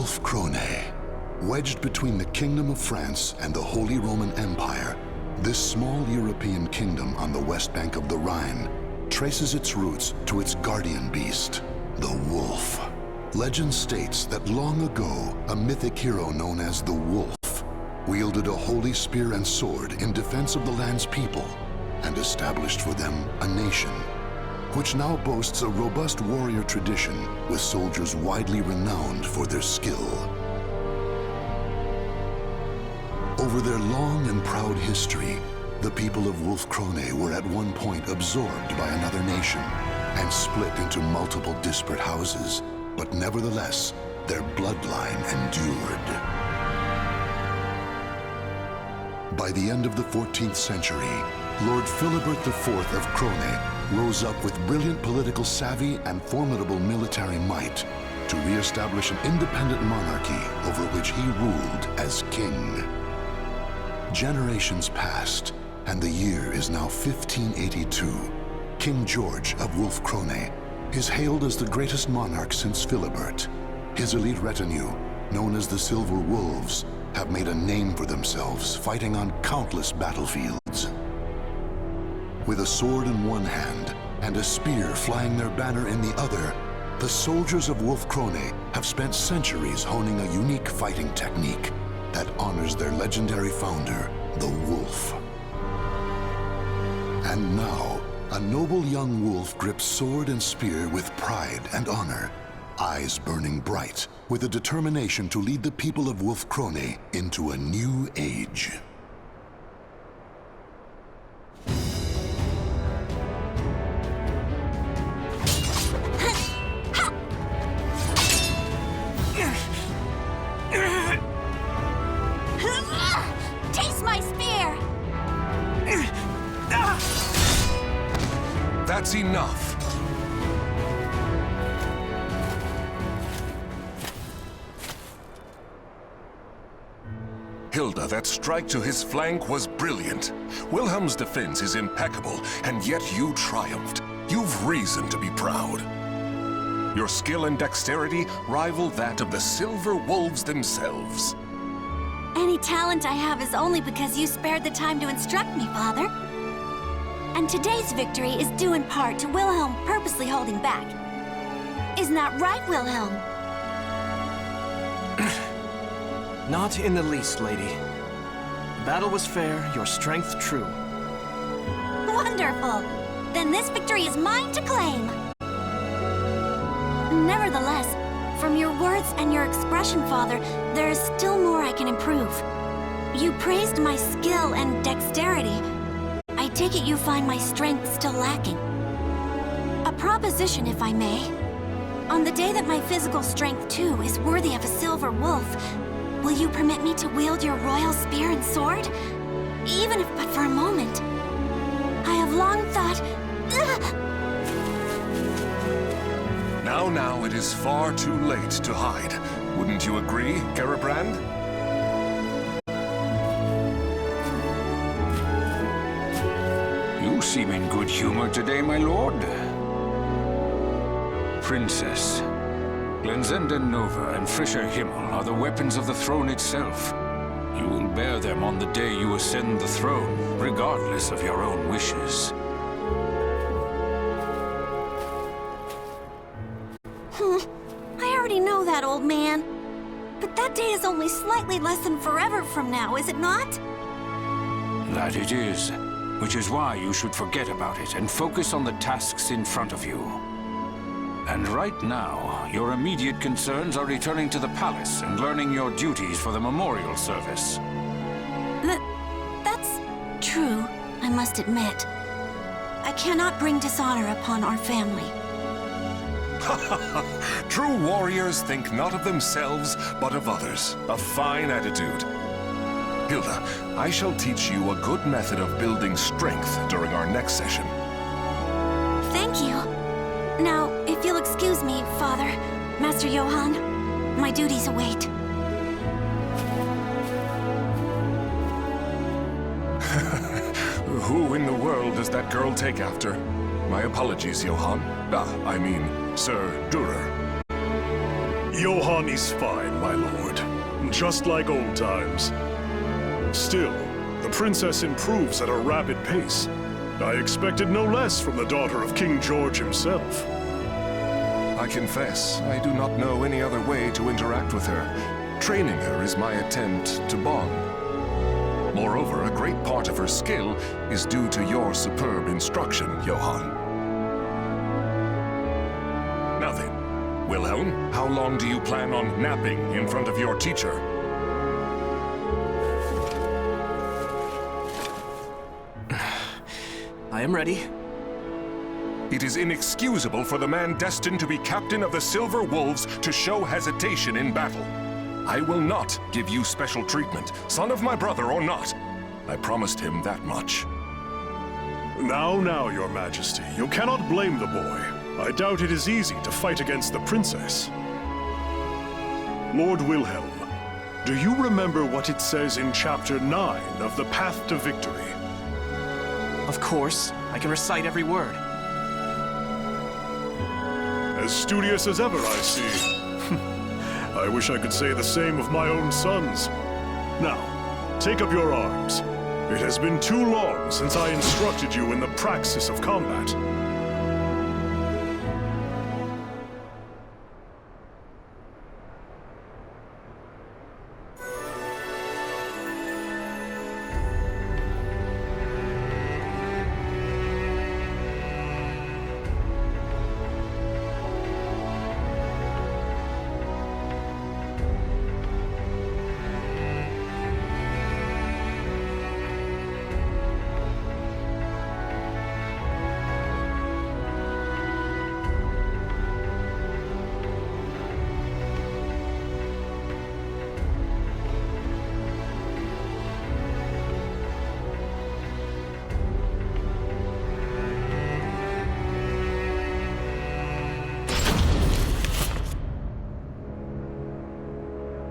Wolf Krone. Wedged between the Kingdom of France and the Holy Roman Empire, this small European kingdom on the west bank of the Rhine traces its roots to its guardian beast, the wolf. Legend states that long ago, a mythic hero known as the Wolf wielded a holy spear and sword in defense of the land's people and established for them a nation, which now boasts a robust warrior tradition with soldiers widely renowned for their skill. Over their long and proud history, the people of Wolf Krone were at one point absorbed by another nation and split into multiple disparate houses, but nevertheless, their bloodline endured. By the end of the 14th century, Lord Philibert IV of Krone rose up with brilliant political savvy and formidable military might to re-establish an independent monarchy over which he ruled as king. Generations passed, and the year is now 1582. King George of Wolf Krone is hailed as the greatest monarch since Philibert. His elite retinue, known as the Silver Wolves, have made a name for themselves, fighting on countless battlefields. With a sword in one hand and a spear flying their banner in the other, the soldiers of Wolf Krone have spent centuries honing a unique fighting technique that honors their legendary founder, the Wolf. And now, a noble young wolf grips sword and spear with pride and honor, eyes burning bright, with a determination to lead the people of Wolf Krone into a new age. Taste my spear! That's enough. Hilde, that strike to his flank was brilliant. Wilhelm's defense is impeccable, and yet you triumphed. You've reason to be proud. Your skill and dexterity rival that of the Silver Wolves themselves. Any talent I have is only because you spared the time to instruct me, Father. And today's victory is due in part to Wilhelm purposely holding back. Isn't that right, Wilhelm? Not in the least, lady. The battle was fair, your strength true. Wonderful! Then this victory is mine to claim! Nevertheless, from your words and your expression, Father, there is still more I can improve. You praised my skill and dexterity. I take it you find my strength still lacking. A proposition, if I may. On the day that my physical strength, too, is worthy of a silver wolf, will you permit me to wield your royal spear and sword? Even if but for a moment. I have long thought... Now, it is far too late to hide. Wouldn't you agree, Garibrand? You seem in good humor today, my lord. Princess, Glenzenden Nova and Frischer Himmel are the weapons of the throne itself. You will bear them on the day you ascend the throne, regardless of your own wishes. I already know that, old man. But that day is only slightly less than forever from now, is it not? That it is, which is why you should forget about it and focus on the tasks in front of you. And right now, your immediate concerns are returning to the palace and learning your duties for the memorial service. That's true, I must admit. I cannot bring dishonor upon our family. True warriors think not of themselves, but of others. A fine attitude. Hilde, I shall teach you a good method of building strength during our next session. Thank you. Now, if you'll excuse me, Father, Master Johann, my duties await. Who in the world does that girl take after? My apologies, Johann. I mean, Sir Durer. Johann is fine, my lord. Just like old times. Still, the princess improves at a rapid pace. I expected no less from the daughter of King George himself. I confess, I do not know any other way to interact with her. Training her is my attempt to bond. Moreover, a great part of her skill is due to your superb instruction, Johann. Now then, Wilhelm, how long do you plan on napping in front of your teacher? I am ready. It is inexcusable for the man destined to be captain of the Silver Wolves to show hesitation in battle. I will not give you special treatment, son of my brother or not. I promised him that much. Now, your majesty, you cannot blame the boy. I doubt it is easy to fight against the princess. Lord Wilhelm, do you remember what it says in Chapter 9 of The Path to Victory? Of course. I can recite every word. As studious as ever, I see. I wish I could say the same of my own sons. Now, take up your arms. It has been too long since I instructed you in the praxis of combat.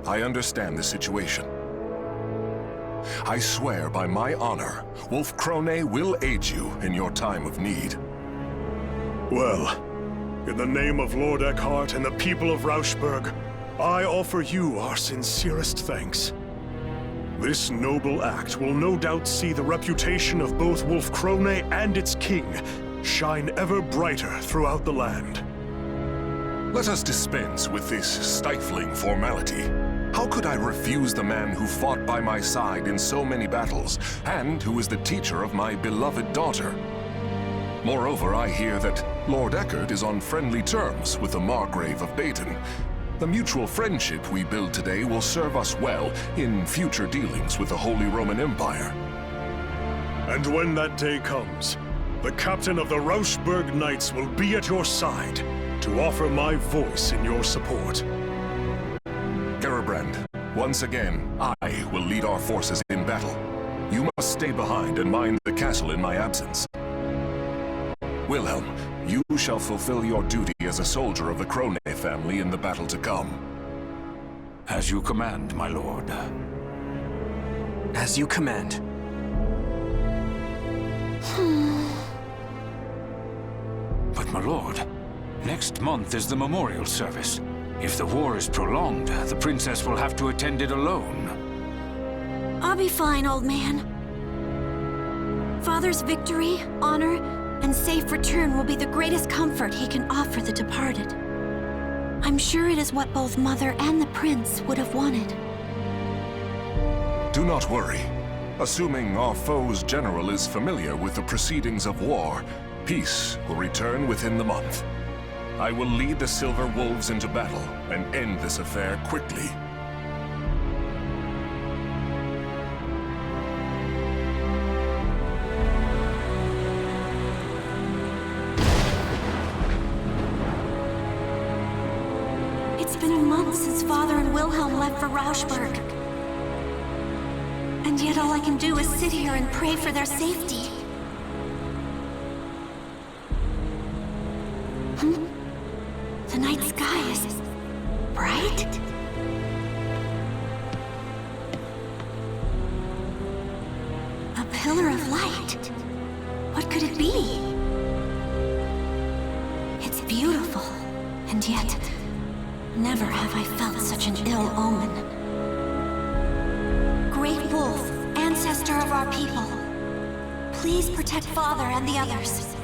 I understand the situation. I swear by my honor, Wolf Krone will aid you in your time of need. Well, in the name of Lord Eckhart and the people of Rauschburg, I offer you our sincerest thanks. This noble act will no doubt see the reputation of both Wolf Krone and its king shine ever brighter throughout the land. Let us dispense with this stifling formality. How could I refuse the man who fought by my side in so many battles, and who is the teacher of my beloved daughter? Moreover, I hear that Lord Eckhart is on friendly terms with the Margrave of Baden. The mutual friendship we build today will serve us well in future dealings with the Holy Roman Empire. And when that day comes, the captain of the Rauschburg Knights will be at your side to offer my voice in your support. Garabrand, once again, I will lead our forces in battle. You must stay behind and mind the castle in my absence. Wilhelm, you shall fulfill your duty as a soldier of the Krone family in the battle to come. As you command, my lord. As you command. But my lord, next month is the memorial service. If the war is prolonged, the princess will have to attend it alone. I'll be fine, old man. Father's victory, honor, and safe return will be the greatest comfort he can offer the departed. I'm sure it is what both Mother and the Prince would have wanted. Do not worry. Assuming our foe's general is familiar with the proceedings of war, peace will return within the month. I will lead the Silver Wolves into battle and end this affair quickly. It's been a month since Father and Wilhelm left for Rauschburg. And yet all I can do is sit here and pray for their safety. The night sky is bright. A pillar of light. What could it be? It's beautiful, and yet Never have I felt such an ill omen. Great Wolf, ancestor of our people, please protect Father and the others.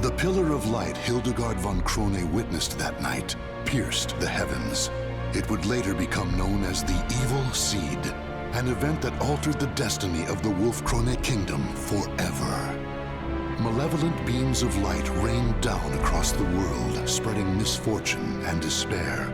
The pillar of light Hildegard von Krone witnessed that night pierced the heavens. It would later become known as the Evil Seed, an event that altered the destiny of the Wolf-Krone kingdom forever. Malevolent beams of light rained down across the world, spreading misfortune and despair.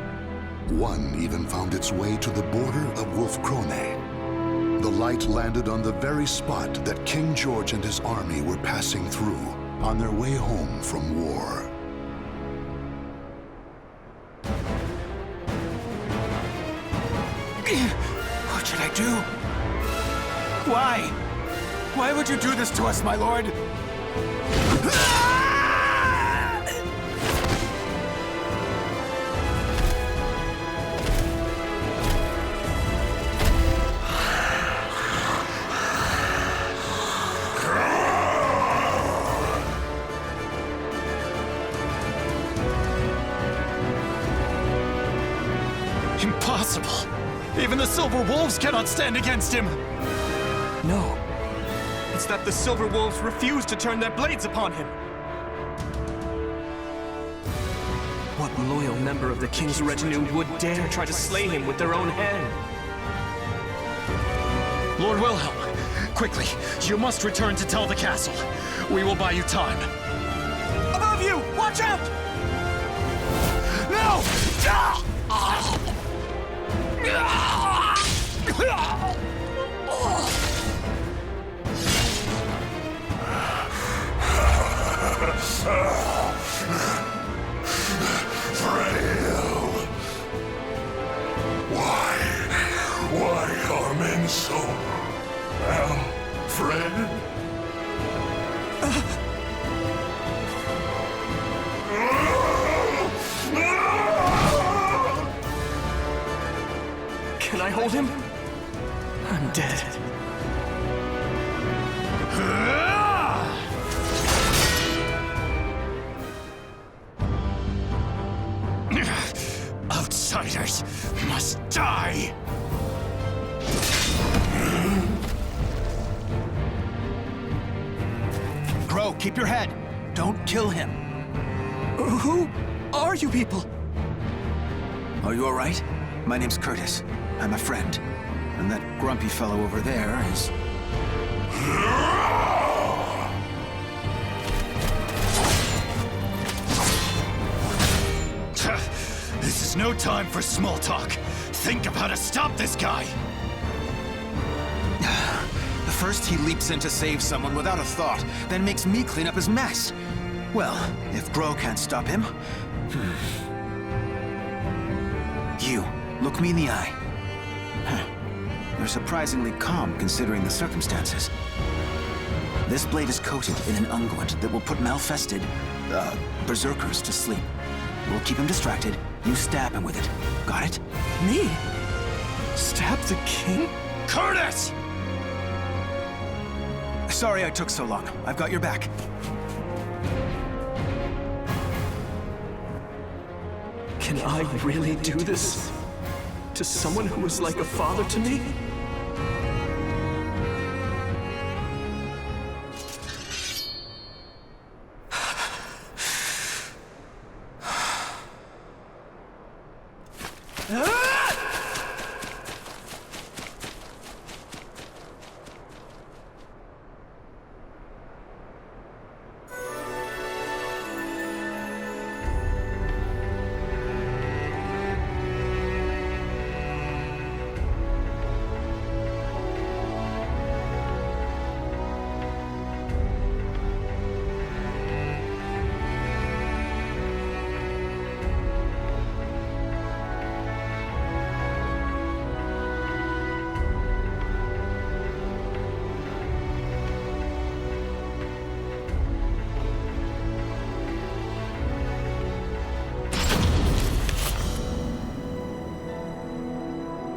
One even found its way to the border of Wolf-Krone. The light landed on the very spot that King George and his army were passing through on their way home from war. What should I do? Why? Why would you do this to us, my lord? Impossible! Even the Silver Wolves cannot stand against him! No. It's that the Silver Wolves refuse to turn their blades upon him. What loyal member of the King's retinue would dare try to slay him with their own hand? Lord Wilhelm, quickly, you must return to tell the castle. We will buy you time. Above you! Watch out! No! Frail. Why are men so... Fred? Can I hold him? I'm dead. Outsiders must die! Grow, keep your head. Don't kill him. Who are you people? Are you all right? My name's Curtis. I'm a friend. And that grumpy fellow over there is... This is no time for small talk. Think of how to stop this guy! First, he leaps in to save someone without a thought, then makes me clean up his mess. Well, if Grow can't stop him... You, look me in the eye. You're surprisingly calm considering the circumstances. This blade is coated in an unguent that will put malfested, berserkers to sleep. We'll keep him distracted. You stab him with it. Got it? Me? Stab the king? Curtis! Sorry I took so long. I've got your back. Can I really do this? To someone who is like a father to me?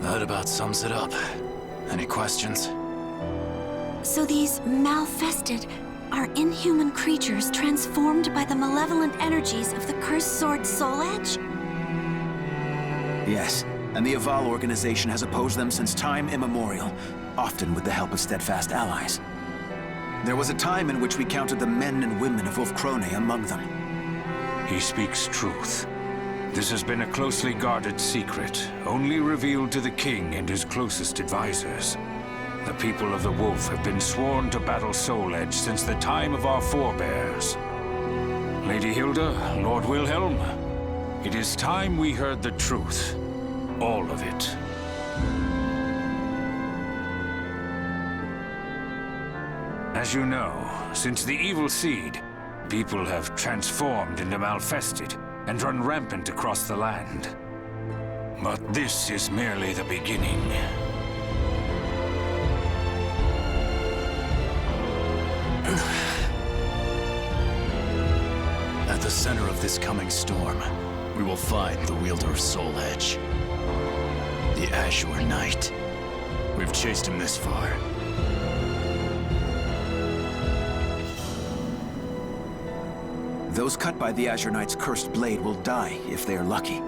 That about sums it up. Any questions? So these malfested are inhuman creatures transformed by the malevolent energies of the cursed sword Soul Edge? Yes, and the Aval organization has opposed them since time immemorial, often with the help of steadfast allies. There was a time in which we counted the men and women of Wolf Krone among them. He speaks truth. This has been a closely guarded secret, only revealed to the king and his closest advisors. The people of the Wolf have been sworn to battle Soul Edge since the time of our forebears. Lady Hilde, Lord Wilhelm, it is time we heard the truth. All of it. As you know, since the evil seed, people have transformed into Malfested and run rampant across the land. But this is merely the beginning. At the center of this coming storm, we will find the wielder of Soul Edge. The Azure Knight. We've chased him this far. Those cut by the Azure Knight's cursed blade will die if they are lucky,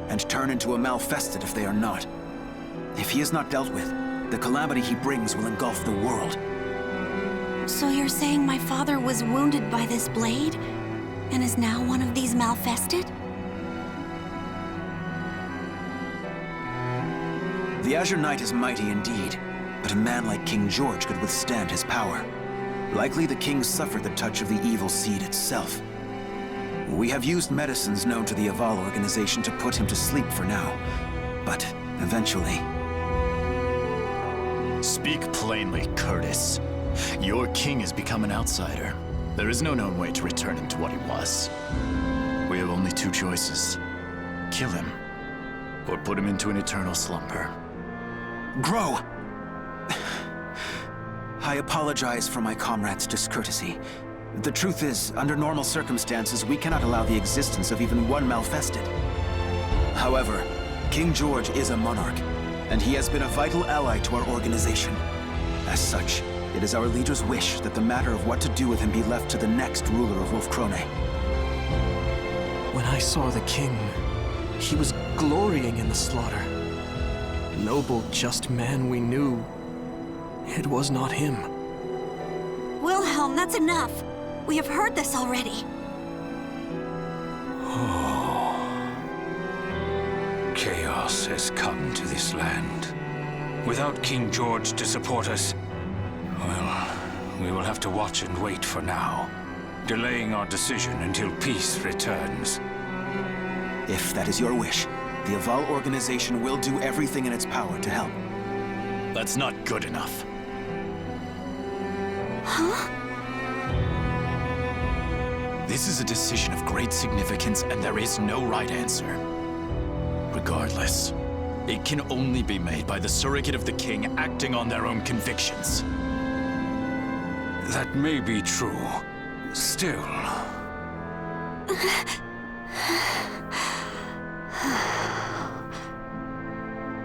and turn into a Malfested if they are not. If he is not dealt with, the calamity he brings will engulf the world. So you're saying my father was wounded by this blade, and is now one of these Malfested? The Azure Knight is mighty indeed, but a man like King George could withstand his power. Likely the king suffered the touch of the evil seed itself. We have used medicines known to the Aval organization to put him to sleep for now, but eventually... Speak plainly, Curtis. Your king has become an outsider. There is no known way to return him to what he was. We have only two choices. Kill him, or put him into an eternal slumber. Grow! I apologize for my comrade's discourtesy. The truth is, under normal circumstances, we cannot allow the existence of even one Malfested. However, King George is a monarch, and he has been a vital ally to our organization. As such, it is our leader's wish that the matter of what to do with him be left to the next ruler of Wolf Krone. When I saw the king, he was glorying in the slaughter. Noble, just man we knew. It was not him. Wilhelm, that's enough. We have heard this already. Chaos has come to this land. Without King George to support us, well, we will have to watch and wait for now, delaying our decision until peace returns. If that is your wish, the Aval organization will do everything in its power to help. That's not good enough. Huh? This is a decision of great significance, and there is no right answer. Regardless, it can only be made by the surrogate of the king acting on their own convictions. That may be true. Still...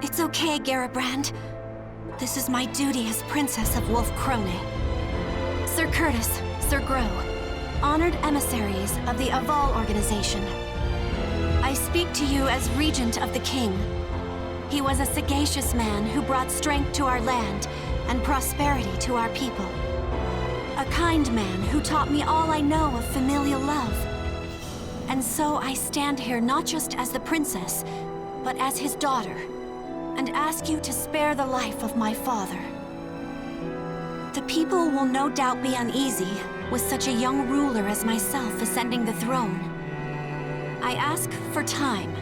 It's okay, Garibrand. This is my duty as Princess of Wolf Krone. Sir Curtis, Sir Grow, honored emissaries of the Aval organization. I speak to you as Regent of the King. He was a sagacious man who brought strength to our land and prosperity to our people. A kind man who taught me all I know of familial love. And so I stand here not just as the princess, but as his daughter, and ask you to spare the life of my father. The people will no doubt be uneasy with such a young ruler as myself ascending the throne. I ask for time.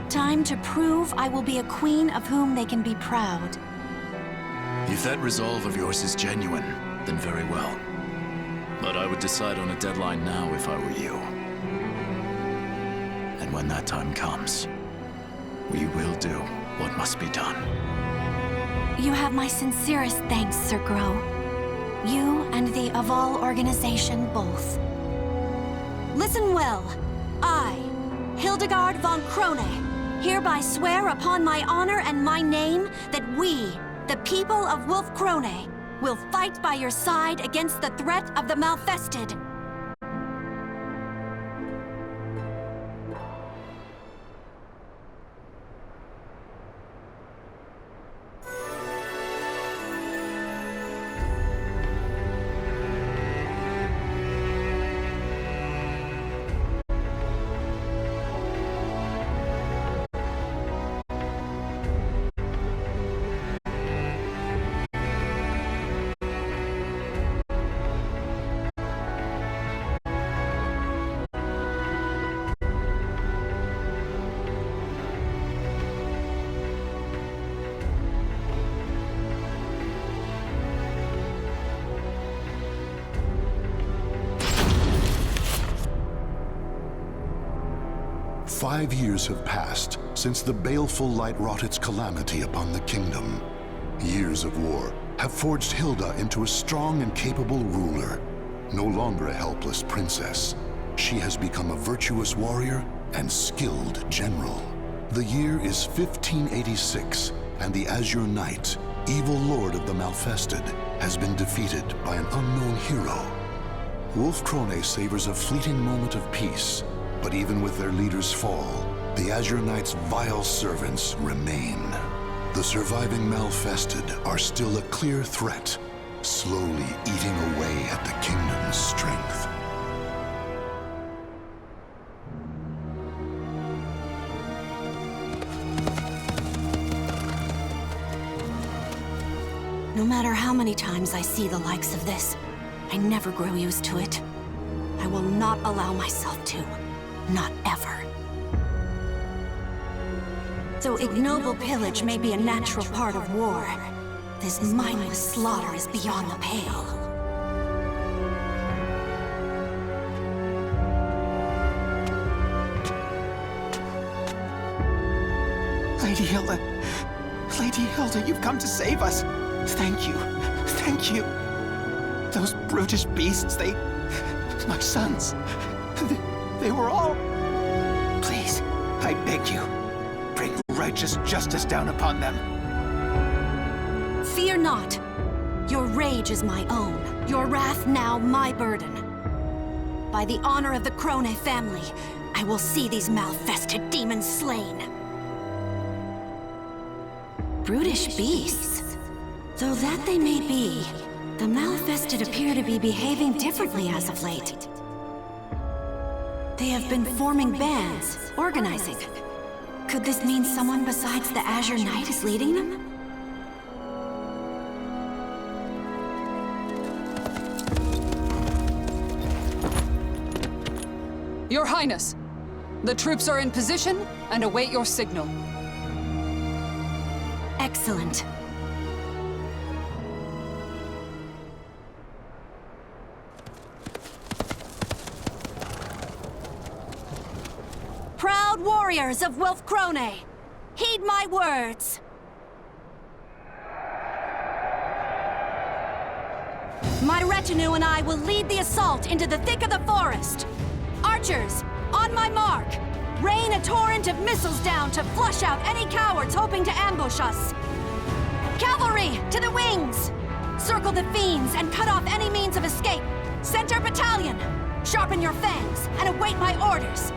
Time to prove I will be a queen of whom they can be proud. If that resolve of yours is genuine, then very well. But I would decide on a deadline now if I were you. And when that time comes, we will do what must be done. You have my sincerest thanks, Sir Grow. You and the Aval organization both. Listen well. I, Hildegard von Krone, hereby swear upon my honor and my name that we, the people of Wolf Krone, will fight by your side against the threat of the Malfested. "5 years have passed since the baleful light wrought its calamity upon the kingdom. Years of war have forged Hilde into a strong and capable ruler. No longer a helpless princess, she has become a virtuous warrior and skilled general. The year is 1586, and the Azure Knight, evil lord of the Malfested, has been defeated by an unknown hero. Wolf Krone savors a fleeting moment of peace, but even with their leader's fall, the Azure Knight's vile servants remain. The surviving Malfested are still a clear threat, slowly eating away at the kingdom's strength." No matter how many times I see the likes of this, I never grow used to it. I will not allow myself to. Not ever. Though ignoble pillage may be a natural part of war, this mindless slaughter is beyond the pale. Lady Hilde! Lady Hilde, you've come to save us! Thank you. Thank you. Those brutish beasts, my sons. They were all... Please, I beg you, bring righteous justice down upon them. Fear not. Your rage is my own. Your wrath now my burden. By the honor of the Krone family, I will see these Malfested demons slain. Brutish beasts. Though that they may be, the Malfested appear to be behaving differently as of late. They have been forming bands, organizing. Could this mean someone besides the Azure Knight is leading them? Your Highness, the troops are in position and await your signal. Excellent. Proud warriors of Wolf Krone, heed my words. My retinue and I will lead the assault into the thick of the forest. Archers, on my mark, rain a torrent of missiles down to flush out any cowards hoping to ambush us. Cavalry, to the wings! Circle the fiends and cut off any means of escape. Center battalion, sharpen your fangs and await my orders.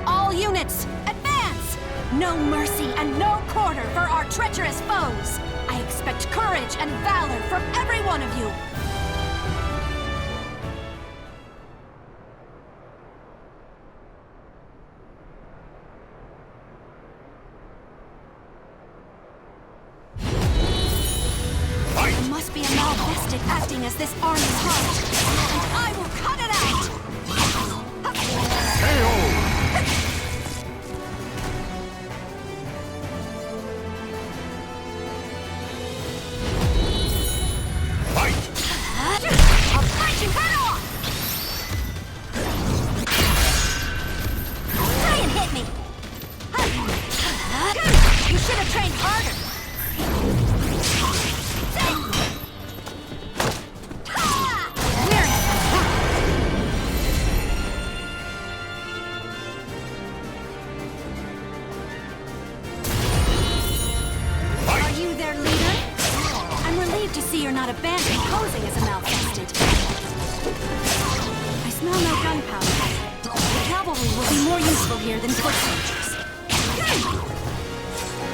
All units, advance! No mercy and no quarter for our treacherous foes. I expect courage and valor from every one of you. There must be a Malfested acting as this army's heart, and I will cut it out! I'll fight you head off! Try and hit me! You should have trained harder! to see you're not abandoned posing as a malfested. I smell no gunpowder. The cavalry will be more useful here than foot soldiers.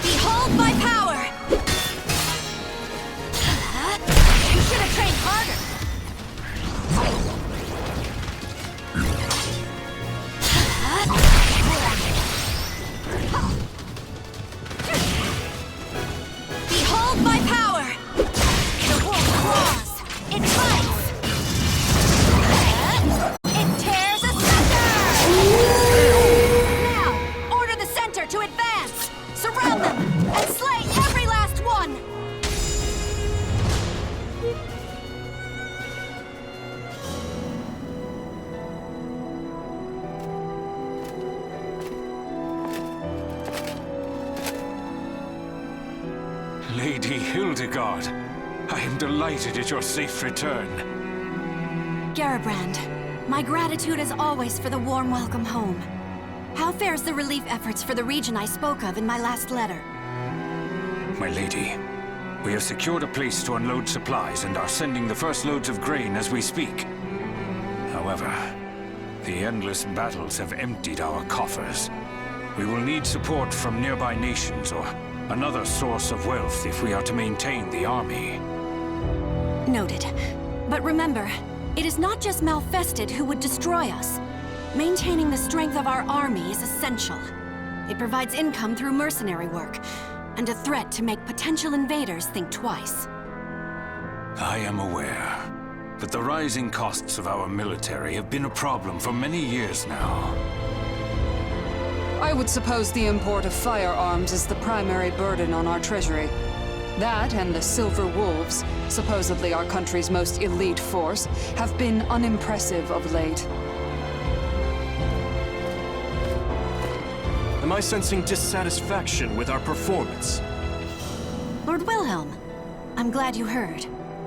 Behold my power! You should have trained harder. Behold my power! The wolf claws! It bites! It tears asunder! Now, order the center to advance! Surround them, and slay every last one! Lady Hildegard, I am delighted at your safe return. Garibrand, my gratitude is always for the warm welcome home. How fares the relief efforts for the region I spoke of in my last letter? My lady, we have secured a place to unload supplies and are sending the first loads of grain as we speak. However, the endless battles have emptied our coffers. We will need support from nearby nations or another source of wealth if we are to maintain the army. Noted. But remember, it is not just Malfested who would destroy us. Maintaining the strength of our army is essential. It provides income through mercenary work, and a threat to make potential invaders think twice. I am aware, but the rising costs of our military have been a problem for many years now. I would suppose the import of firearms is the primary burden on our treasury. That and the Silver Wolves, supposedly our country's most elite force, have been unimpressive of late. Am I sensing dissatisfaction with our performance? Lord Wilhelm, I'm glad you heard.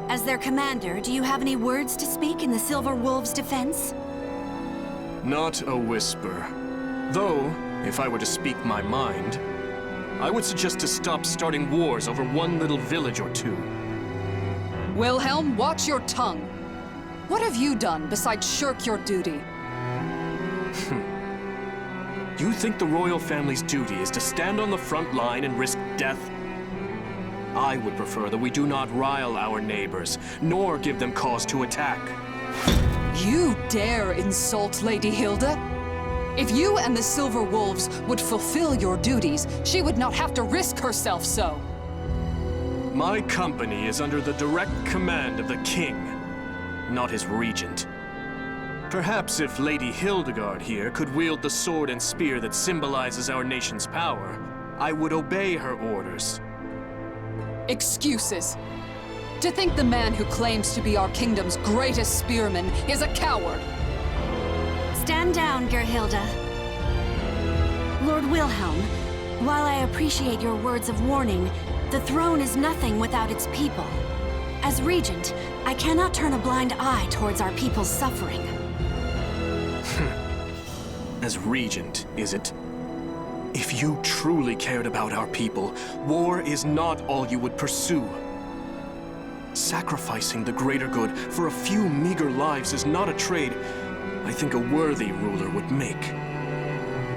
As their commander, do you have any words to speak in the Silver Wolves' defense? Not a whisper. Though, if I were to speak my mind, I would suggest to stop starting wars over one little village or two. Wilhelm, watch your tongue. What have you done besides shirk your duty? You think the royal family's duty is to stand on the front line and risk death? I would prefer that we do not rile our neighbors, nor give them cause to attack. You dare insult Lady Hilde? If you and the Silver Wolves would fulfill your duties, she would not have to risk herself so. My company is under the direct command of the king, not his regent. Perhaps if Lady Hildegard here could wield the sword and spear that symbolizes our nation's power, I would obey her orders. Excuses. To think the man who claims to be our kingdom's greatest spearman is a coward. Stand down, Gerhilda. Lord Wilhelm, while I appreciate your words of warning, the throne is nothing without its people. As regent, I cannot turn a blind eye towards our people's suffering. As regent, is it? If you truly cared about our people, war is not all you would pursue. Sacrificing the greater good for a few meager lives is not a trade I think a worthy ruler would make.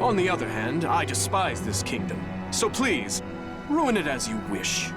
On the other hand, I despise this kingdom, so please, ruin it as you wish.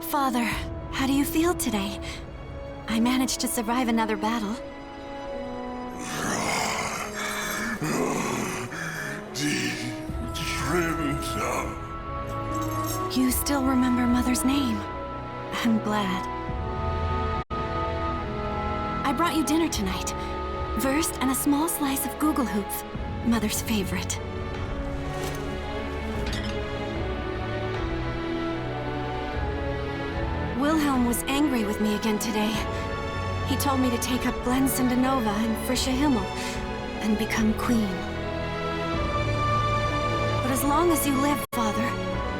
Father, how do you feel today? I managed to survive another battle. Trip. You still remember Mother's name. I'm glad. I brought you dinner tonight. Wurst and a small slice of Gugelhupf, Mother's favorite. Wilhelm was angry with me again today. He told me to take up Glänzende Nova and Frische Himmel and become queen. But as long as you live, Father,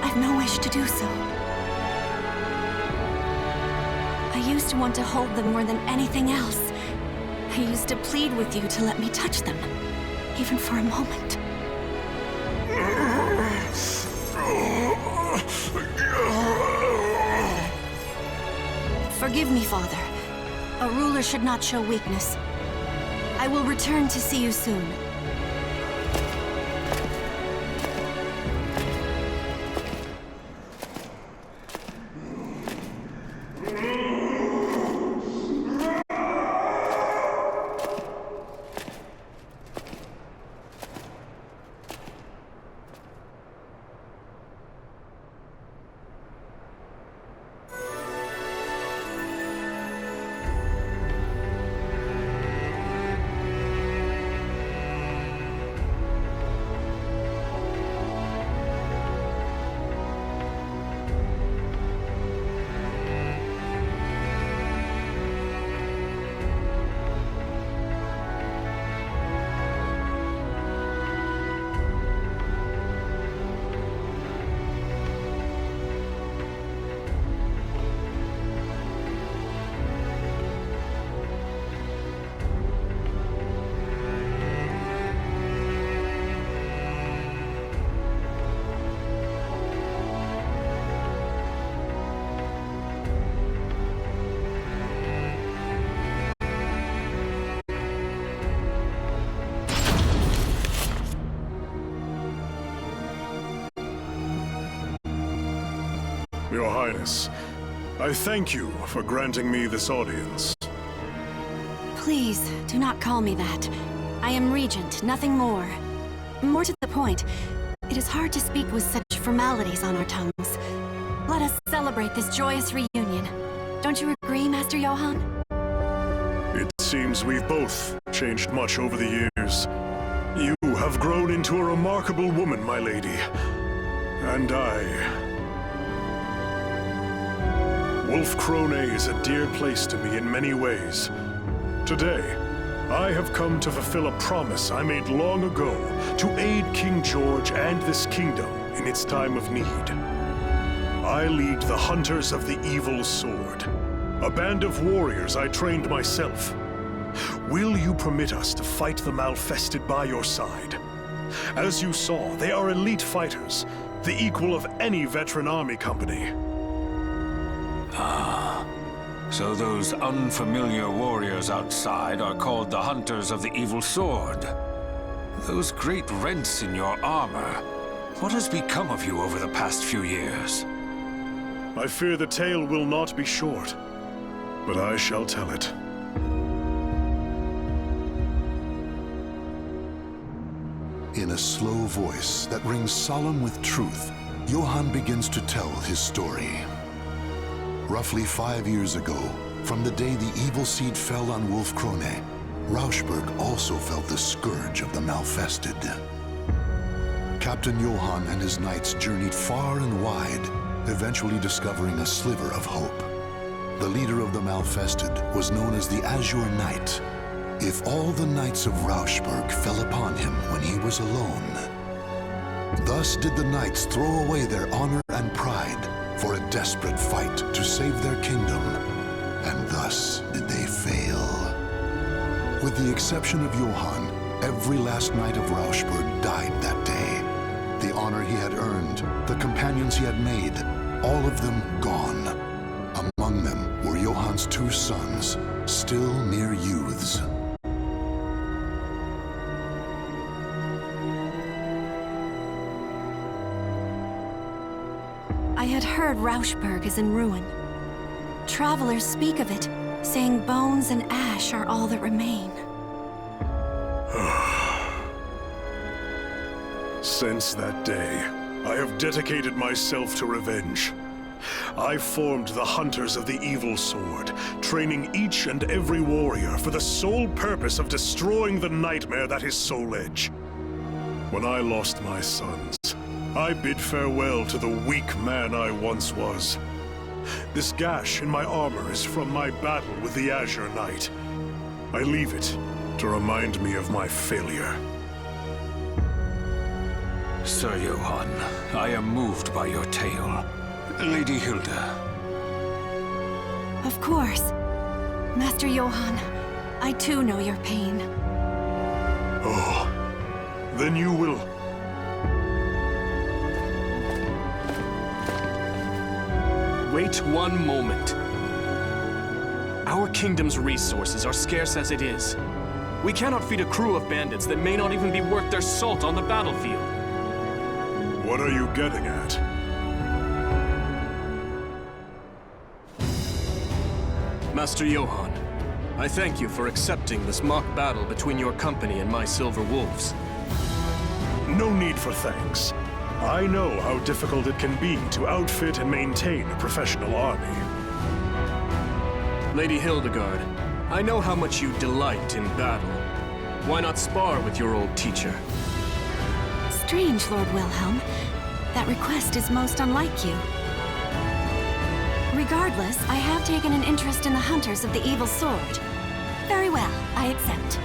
I've no wish to do so. I used to want to hold them more than anything else. I used to plead with you to let me touch them, even for a moment. Forgive me, Father. A ruler should not show weakness. I will return to see you soon. Your Highness, I thank you for granting me this audience. Please, do not call me that. I am Regent, nothing more. More to the point, it is hard to speak with such formalities on our tongues. Let us celebrate this joyous reunion. Don't you agree, Master Johann? It seems we've both changed much over the years. You have grown into a remarkable woman, my lady. And Wolf-Krone is a dear place to me in many ways. Today, I have come to fulfill a promise I made long ago to aid King George and this kingdom in its time of need. I lead the Hunters of the Evil Sword, a band of warriors I trained myself. Will you permit us to fight the Malfested by your side? As you saw, they are elite fighters, the equal of any veteran army company. So those unfamiliar warriors outside are called the Hunters of the Evil Sword. Those great rents in your armor. What has become of you over the past few years? I fear the tale will not be short, but I shall tell it. In a slow voice that rings solemn with truth, Johann begins to tell his story. Roughly 5 years ago, from the day the evil seed fell on Wolf-Krone, Rauschberg also felt the scourge of the Malfested. Captain Johann and his knights journeyed far and wide, eventually discovering a sliver of hope. The leader of the Malfested was known as the Azure Knight. If all the knights of Rauschberg fell upon him when he was alone. Thus did the knights throw away their honor and pride for a desperate fight to save their kingdom, and thus did they fail. With the exception of Johann, every last knight of Rauschberg died that day. The honor he had earned, the companions he had made, all of them gone. Among them were Johann's 2 sons, still mere youths. I had heard Rauschberg is in ruin. Travelers speak of it, saying bones and ash are all that remain. Since that day, I have dedicated myself to revenge. I formed the Hunters of the Evil Sword, training each and every warrior for the sole purpose of destroying the nightmare that is Soul Edge. When I lost my sons, I bid farewell to the weak man I once was. This gash in my armor is from my battle with the Azure Knight. I leave it to remind me of my failure. Sir Johann, I am moved by your tale. Lady Hilde. Of course. Master Johann, I too know your pain. Oh, then you will... Wait one moment. Our kingdom's resources are scarce as it is. We cannot feed a crew of bandits that may not even be worth their salt on the battlefield. What are you getting at? Master Johann, I thank you for accepting this mock battle between your company and my Silver Wolves. No need for thanks. I know how difficult it can be to outfit and maintain a professional army. Lady Hildegard, I know how much you delight in battle. Why not spar with your old teacher? Strange, Lord Wilhelm. That request is most unlike you. Regardless, I have taken an interest in the Hunters of the Evil Sword. Very well, I accept.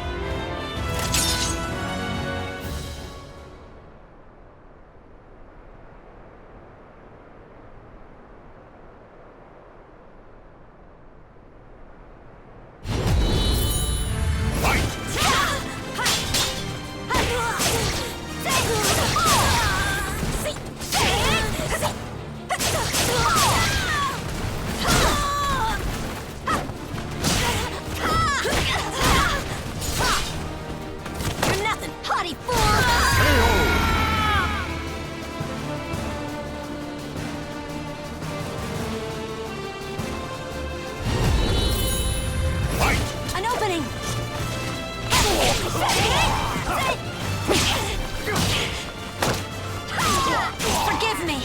Forgive me!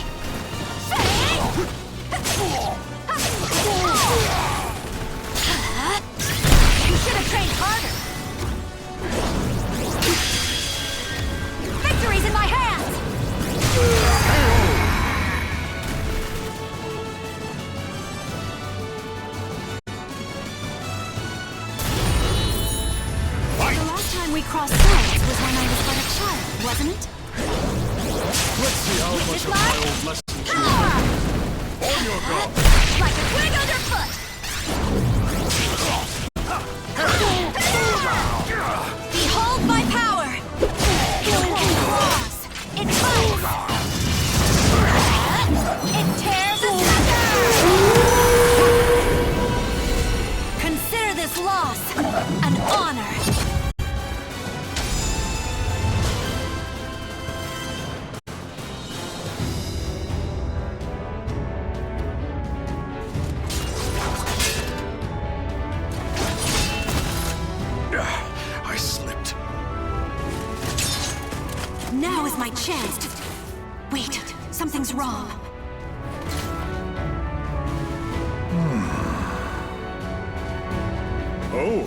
You should have trained harder! Victory's in my hands! The last time we crossed swords was when I was but a child, wasn't it? Let's see how much of my old lessons you learned. On your guard! Like a twig underfoot! Behold my power! It claws! It bites! It tears asunder! Consider this loss an honor! I slipped. Now is my chance to... Wait, something's wrong. Oh,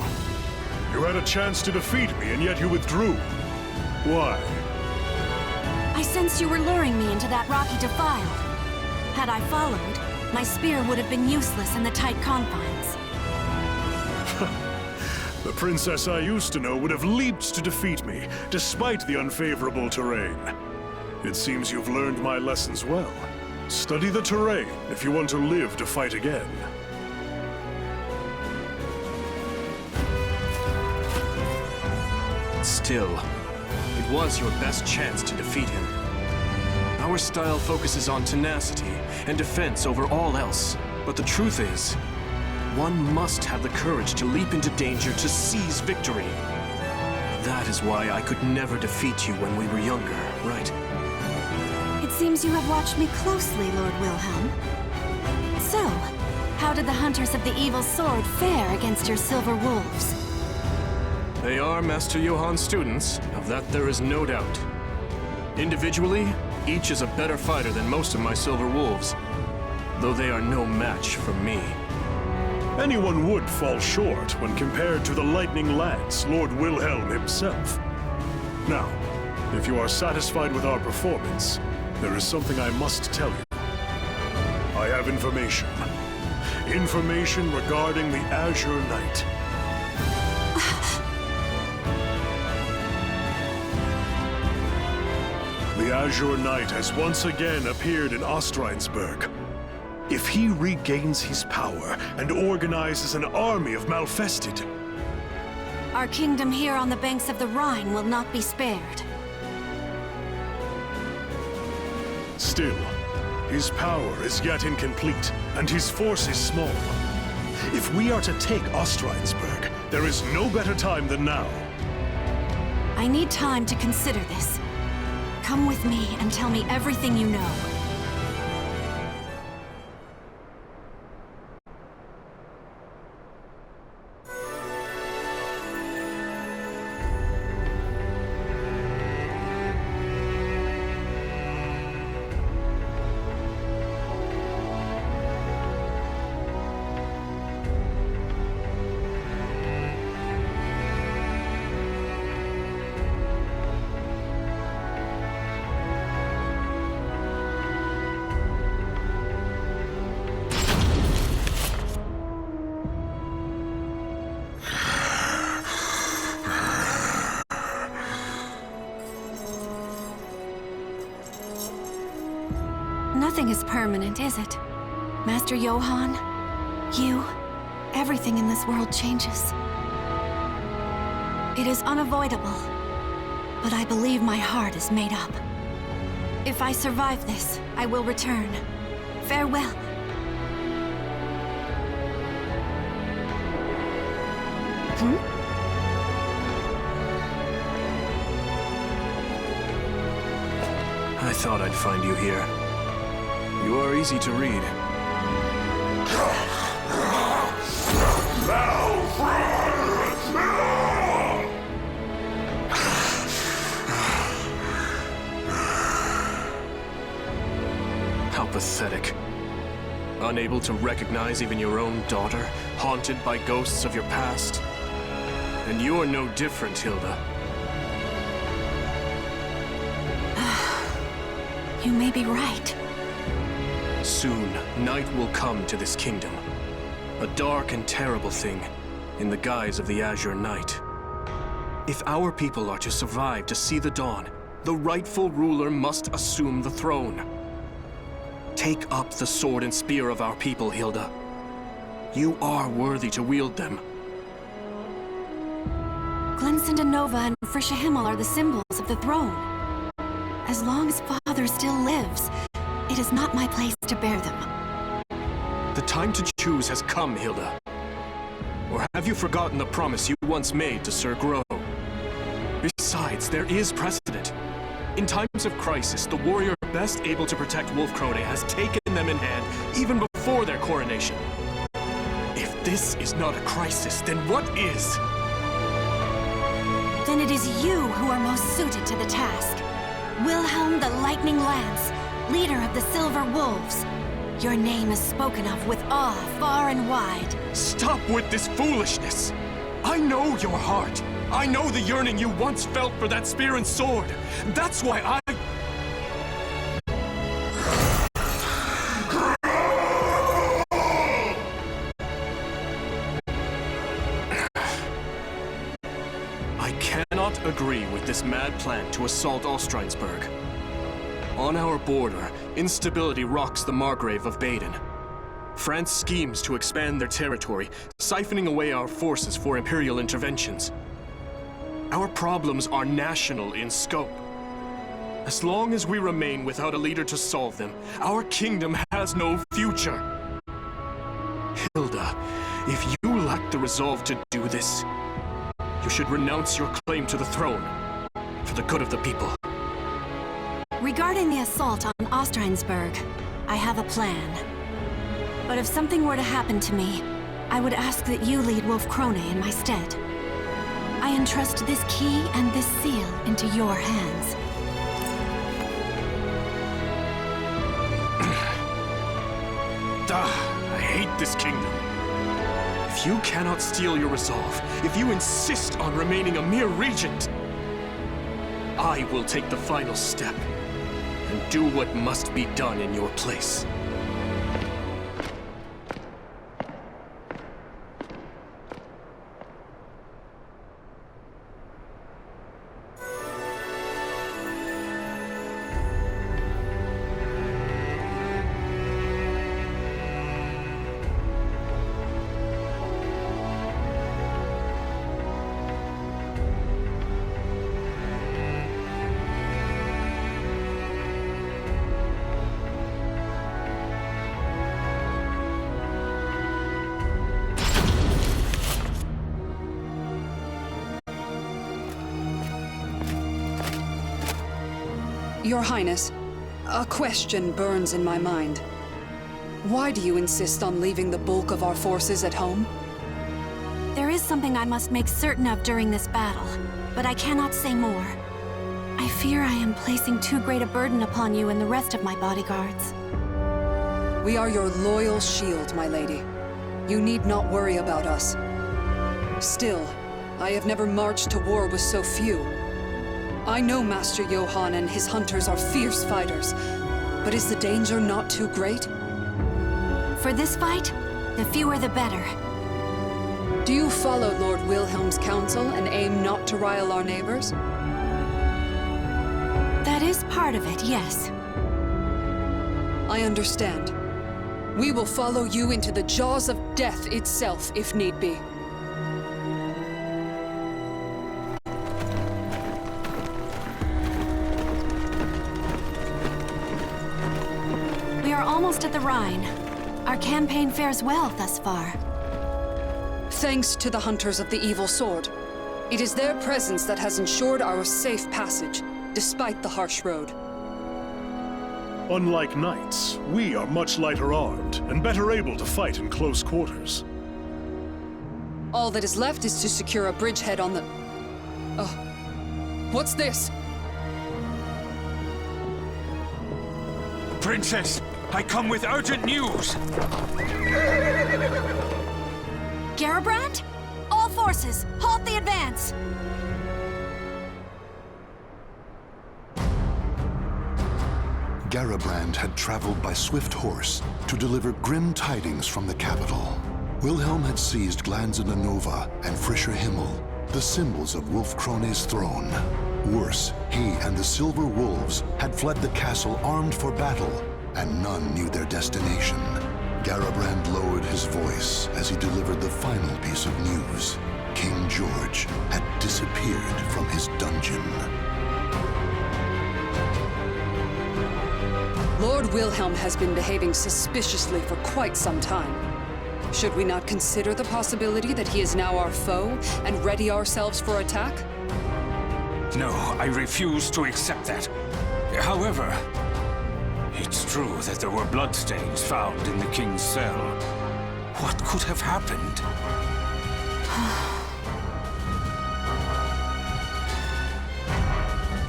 you had a chance to defeat me, and yet you withdrew. Why? I sensed you were luring me into that rocky defile. Had I followed, my spear would have been useless in the tight confines. The princess I used to know would have leaped to defeat me, despite the unfavorable terrain. It seems you've learned my lessons well. Study the terrain if you want to live to fight again. Still, it was your best chance to defeat him. Our style focuses on tenacity and defense over all else. But the truth is, one must have the courage to leap into danger to seize victory. That is why I could never defeat you when we were younger, right? It seems you have watched me closely, Lord Wilhelm. So, how did the Hunters of the Evil Sword fare against your Silver Wolves? They are Master Johann's students, of that there is no doubt. Individually, Each is a better fighter than most of my Silver Wolves, though they are no match for me. Anyone would fall short when compared to the lightning lance, Lord Wilhelm himself. Now, if you are satisfied with our performance, there is something I must tell you. I have information. Information regarding the Azure Knight. The Azure Knight has once again appeared in Ostrheinsburg. If he regains his power and organizes an army of Malfested, Our kingdom here on the banks of the Rhine will not be spared. still, his power is yet incomplete, and his force is small. If we are to take Ostrheinsburg, there is no better time than now. I need time to consider this. Come with me and tell me everything you know. Nothing is permanent, is it? Master Johann, you, everything in this world changes. It is unavoidable, but I believe my heart is made up. If I survive this, I will return. Farewell. I thought I'd find you here. You are easy to read. How pathetic. Unable to recognize even your own daughter, haunted by ghosts of your past. And you're no different, Hilde. You may be right. Soon, night will come to this kingdom. A dark and terrible thing, in the guise of the Azure Knight. If our people are to survive to see the dawn, the rightful ruler must assume the throne. Take up the sword and spear of our people, Hilde. You are worthy to wield them. Glensund and Nova and Frisha Himmel are the symbols of the throne. As long as Father still lives, it is not my place to bear them. The time to choose has come, Hilde. Or have you forgotten the promise you once made to Sir Grow? Besides, there is precedent. In times of crisis, the warrior best able to protect Wolfkrone has taken them in hand even before their coronation. If this is not a crisis, then what is? Then it is you who are most suited to the task. Wilhelm the Lightning Lance, leader of the Silver Wolves. Your name is spoken of with awe far and wide. Stop with this foolishness! I know your heart. I know the yearning you once felt for that spear and sword. That's why I cannot agree with this mad plan to assault Ostrheinsburg. On our border, instability rocks the Margrave of Baden. France schemes to expand their territory, siphoning away our forces for imperial interventions. Our problems are national in scope. As long as we remain without a leader to solve them, our kingdom has no future. Hilde, if you lack the resolve to do this, you should renounce your claim to the throne, for the good of the people. Regarding the assault on Ostrheinsburg, I have a plan. But if something were to happen to me, I would ask that you lead Wolfkrone in my stead. I entrust this key and this seal into your hands. hate this kingdom. If you cannot steel your resolve, if you insist on remaining a mere regent, I will take the final step and do what must be done in your place. Your Highness, a question burns in my mind. Why do you insist on leaving the bulk of our forces at home? There is something I must make certain of during this battle, but I cannot say more. I fear I am placing too great a burden upon you and the rest of my bodyguards. We are your loyal shield, my lady. You need not worry about us. Still, I have never marched to war with so few. I know Master Johann and his hunters are fierce fighters, but is the danger not too great? For this fight, the fewer the better. Do you follow Lord Wilhelm's counsel and aim not to rile our neighbors? That is part of it, yes. I understand. We will follow you into the jaws of death itself, if need be. We are almost at the Rhine. Our campaign fares well thus far. Thanks to the Hunters of the Evil Sword. It is their presence that has ensured our safe passage, despite the harsh road. Unlike knights, we are much lighter armed and better able to fight in close quarters. All that is left is to secure a bridgehead on the... Oh. What's this? Princess, I come with urgent news! Garibrand? All forces, halt the advance! Garibrand had traveled by swift horse to deliver grim tidings from the capital. Wilhelm had seized Glanzenanova and Frischer Himmel, the symbols of Wolf Krone's throne. Worse, he and the Silver Wolves had fled the castle armed for battle, and none knew their destination. Garibrand lowered his voice as he delivered the final piece of news. King George had disappeared from his dungeon. Lord Wilhelm has been behaving suspiciously for quite some time. Should we not consider the possibility that he is now our foe and ready ourselves for attack? No, I refuse to accept that. However, it's true that there were bloodstains found in the king's cell. What could have happened?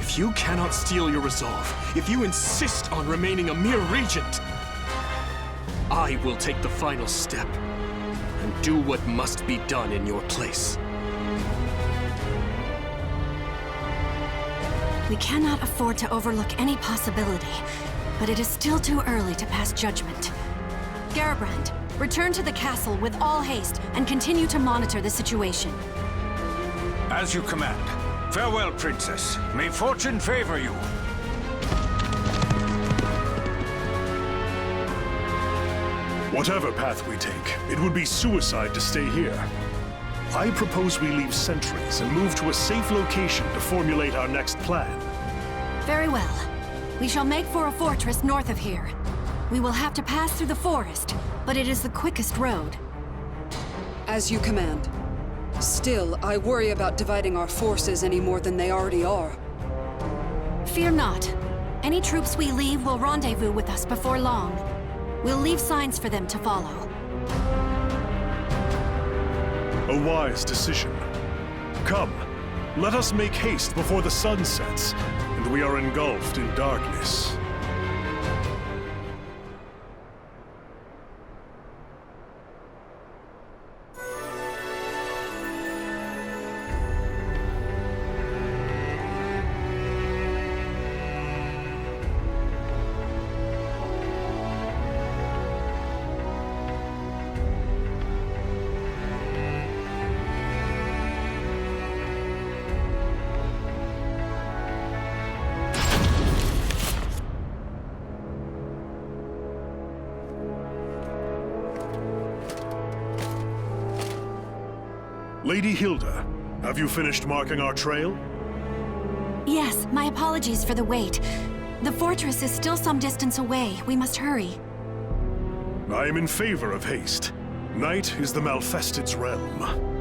If you cannot steel your resolve, if you insist on remaining a mere regent, I will take the final step and do what must be done in your place. We cannot afford to overlook any possibility, but it is still too early to pass judgment. Garibrand, return to the castle with all haste and continue to monitor the situation. As you command. Farewell, Princess. May fortune favor you. Whatever path we take, it would be suicide to stay here. I propose we leave sentries and move to a safe location to formulate our next plan. Very well. We shall make for a fortress north of here. We will have to pass through the forest, but it is the quickest road. As you command. Still, I worry about dividing our forces any more than they already are. Fear not. Any troops we leave will rendezvous with us before long. We'll leave signs for them to follow. A wise decision. Come, let us make haste before the sun sets, and we are engulfed in darkness. Lady Hilde, have you finished marking our trail? Yes, my apologies for the wait. The fortress is still some distance away. We must hurry. I am in favor of haste. Night is the Malfested's realm.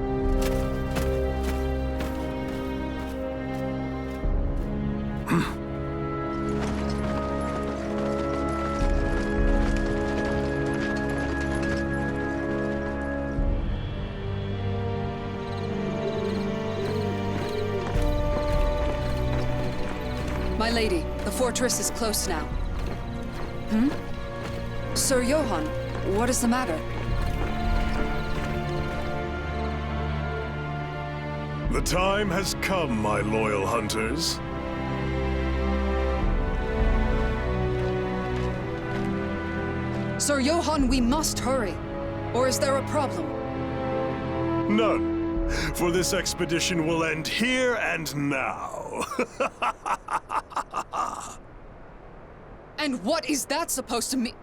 My lady, the fortress is close now. Sir Johann, what is the matter? The time has come, my loyal hunters. Sir Johann, we must hurry. Or is there a problem? None, for this expedition will end here and now. And what is that supposed to mean?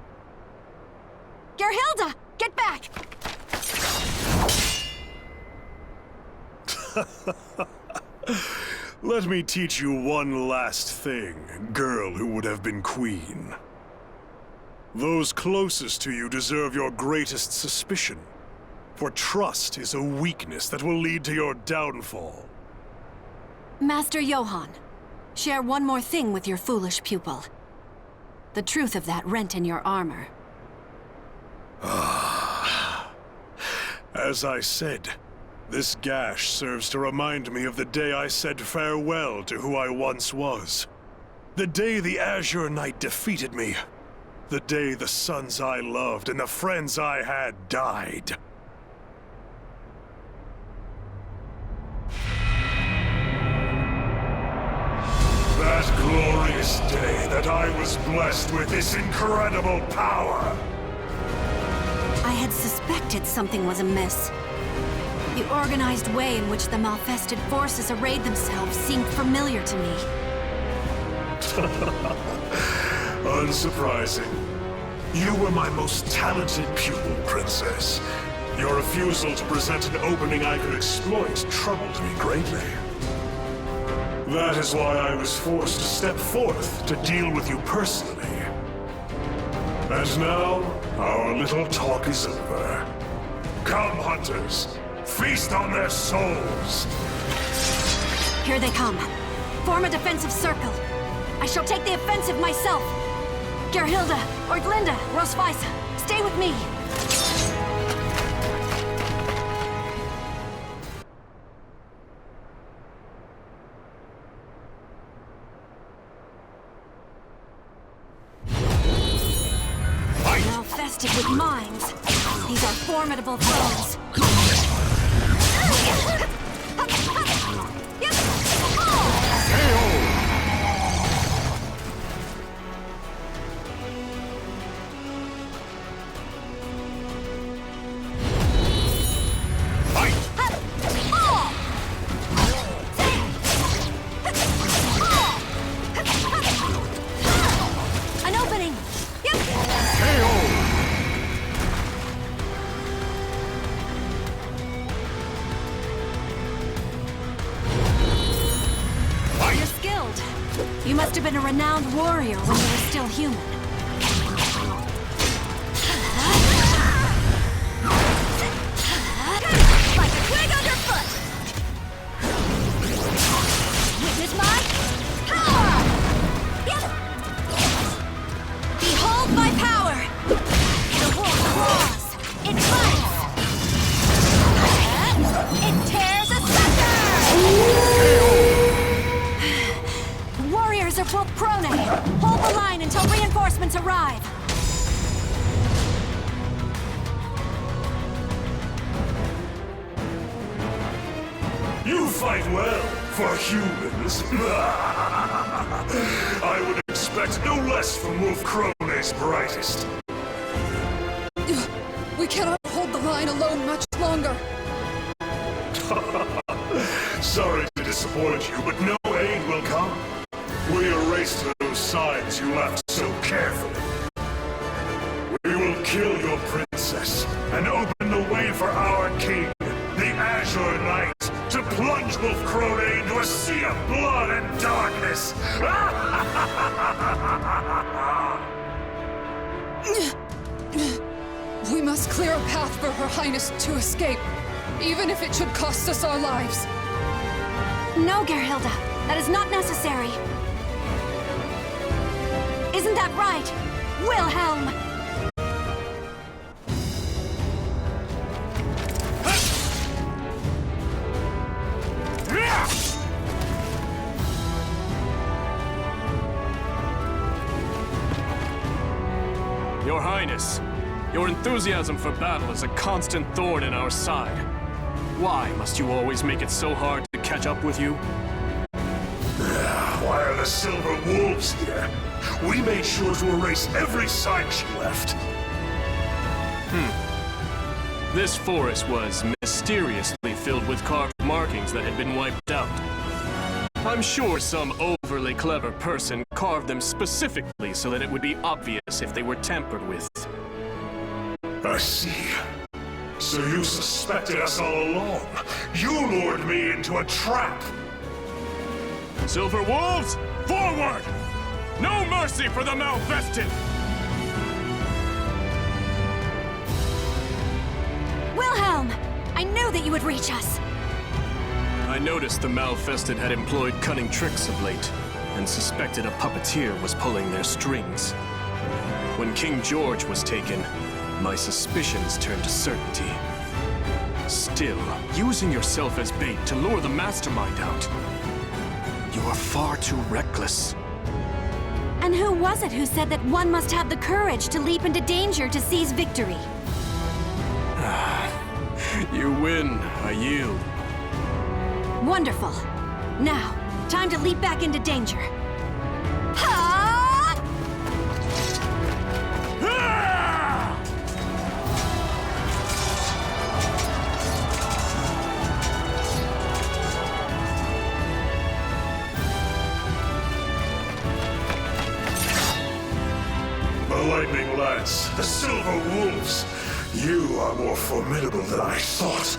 Gerhilda, get back! Let me teach you one last thing, girl who would have been queen. Those closest to you deserve your greatest suspicion, for trust is a weakness that will lead to your downfall. Master Johann, share one more thing with your foolish pupil. The truth of that rent in your armor. As I said, this gash serves to remind me of the day I said farewell to who I once was. The day the Azure Knight defeated me. The day the sons I loved and the friends I had died. That glorious day that I was blessed with this incredible power. I had suspected something was amiss. The organized way in which the Malfested forces arrayed themselves seemed familiar to me. Unsurprising. You were my most talented pupil, Princess. Your refusal to present an opening I could exploit troubled me greatly. That is why I was forced to step forth to deal with you personally. And now, our little talk is over. Come, hunters. Feast on their souls. Here they come. Form a defensive circle. I shall take the offensive myself. Gerhilda, Orglinda, Rosweisa, stay with me. Malfested with minds. These are formidable foes. An opening! You're skilled. You must have been a renowned warrior when you were still human. Like a twig underfoot! Witness my power! Behold my power! The wolf roars! It bites! It tears asunder! Warriors are pulled prone. Hold the line until reinforcements arrive. You fight well, for humans. I would expect no less from Wolf Krone's brightest. We cannot hold the line alone much longer. Sorry to disappoint you, but no aid will come. We erased those signs you left so carefully. We kill your princess and open the way for our king, the Azure Knight. plunge Wolf Crone into a sea of blood and darkness! We must clear a path for Her Highness to escape, even if it should cost us our lives. No, Gerhilda. That is not necessary. Isn't that right, Wilhelm? Your Highness, your enthusiasm for battle is a constant thorn in our side. Why must you always make it so hard to catch up with you? Why are the Silver Wolves here? We made sure to erase every sign she left. This forest was mysteriously filled with carved markings that had been wiped out. I'm sure some overly clever person carved them specifically so that it would be obvious if they were tampered with. I see. So you suspected us all along. You lured me into a trap. Silver Wolves, forward! No mercy for the malvested! Wilhelm! I knew that you would reach us. I noticed the malfested had employed cunning tricks of late, and suspected a puppeteer was pulling their strings. When King George was taken, my suspicions turned to certainty. Still, using yourself as bait to lure the mastermind out. You are far too reckless. And who was it who said that one must have the courage to leap into danger to seize victory? You win, I yield. Wonderful. Now, time to leap back into danger. Ha! The Lightning Lads, the Silver Wolves. You are more formidable than I thought.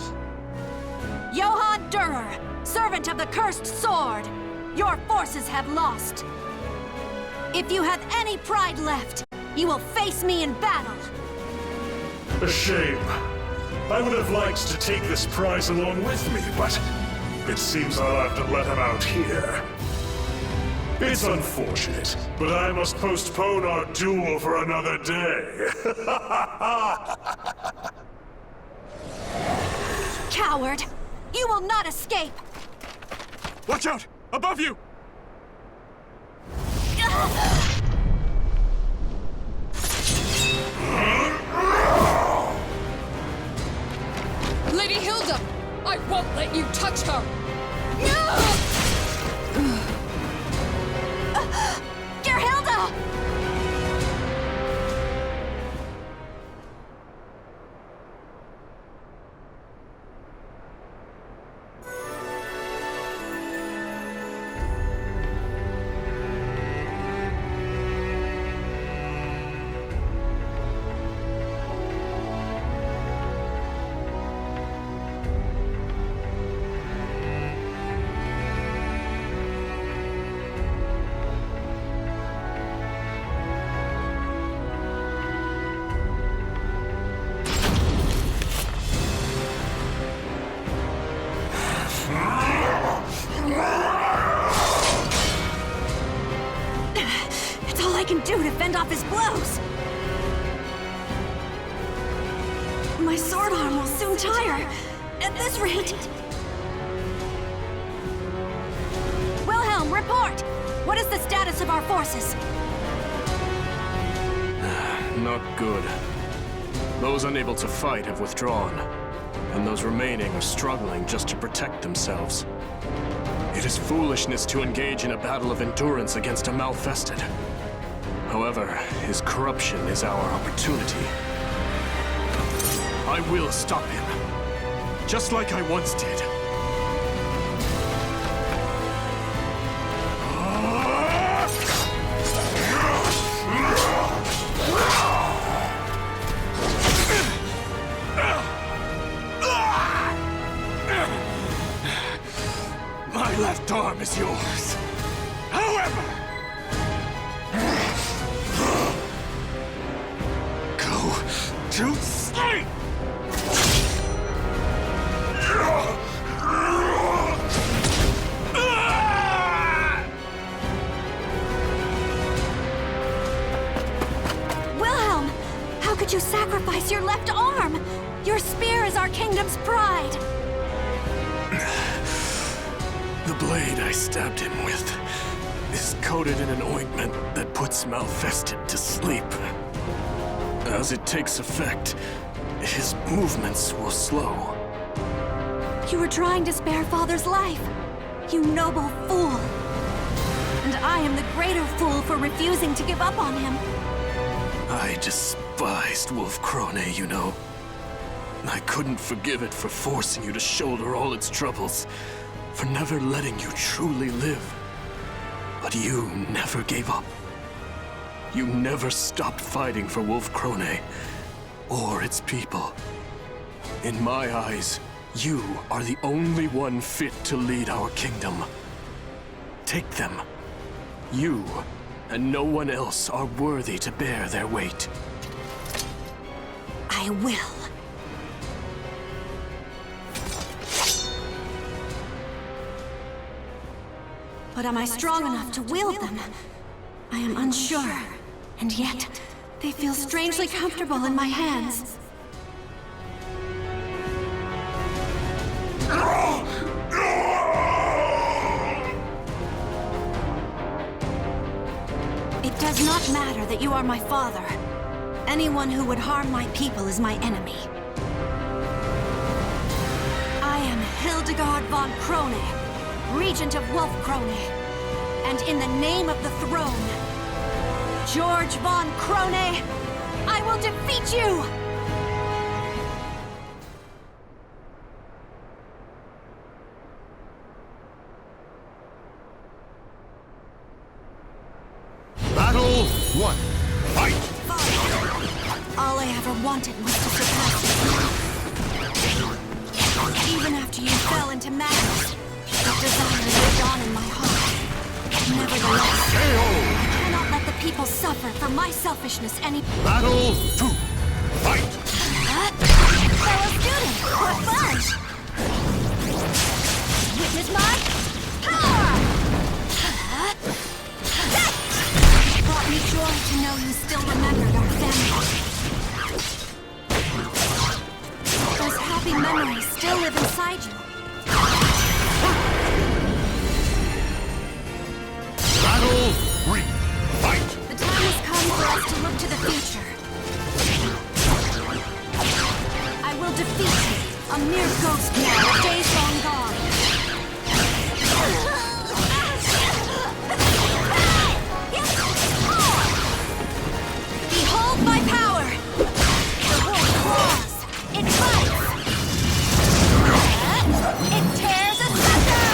Johann Durer, servant of the Cursed Sword, your forces have lost. If you have any pride left, you will face me in battle. A shame. I would have liked to take this prize along with me, but it seems I'll have to let him out here. It's unfortunate, but I must postpone our duel for another day. Coward! You will not escape! Watch out! Above you! Lady Hilde! I won't let you touch her! Gerhilda! It's all I can do to fend off his blows. My sword arm will soon tire. At this rate... Wilhelm, report! What is the status of our forces? Not good. Those unable to fight have withdrawn, and those remaining are struggling just to protect themselves. It is foolishness to engage in a battle of endurance against a malfested. However, his corruption is our opportunity. I will stop him, just like I once did. arm is yours. However, go to sleep! Wilhelm! How could you sacrifice your left arm? Your spear is our kingdom's pride! The blade I stabbed him with is coated in an ointment that puts Malfested to sleep. As it takes effect, his movements will slow. You were trying to spare Father's life, you noble fool. And I am the greater fool for refusing to give up on him. I despised Wolf Krone, you know. I couldn't forgive it for forcing you to shoulder all its troubles, for never letting you truly live. But you never gave up. You never stopped fighting for Wolf Krone, or its people. In my eyes, you are the only one fit to lead our kingdom. Take them. You and no one else are worthy to bear their weight. I will. But am I strong enough to wield them? I am unsure, and yet they feel strangely comfortable in my hands. It does not matter that you are my father. Anyone who would harm my people is my enemy. I am Hildegard von Krone, Regent of Wolf Krone, and in the name of the throne, George von Krone, I will defeat you! Battle 1. Fight! All I ever wanted was to surpass you. Even after you fell into madness, that desire lived on in my heart. Nevertheless, I cannot let the people suffer for my selfishness any— Battle 2. Fight! Fellow student, what fun! Witness my power! It brought me joy to know you still remembered our family. Those happy memories still live inside you. Battle 3. Fight! The time has come for us to look to the future. I will defeat you, a mere ghost now, of days long gone. Behold my power! The wolf claws! It bites! It tears asunder!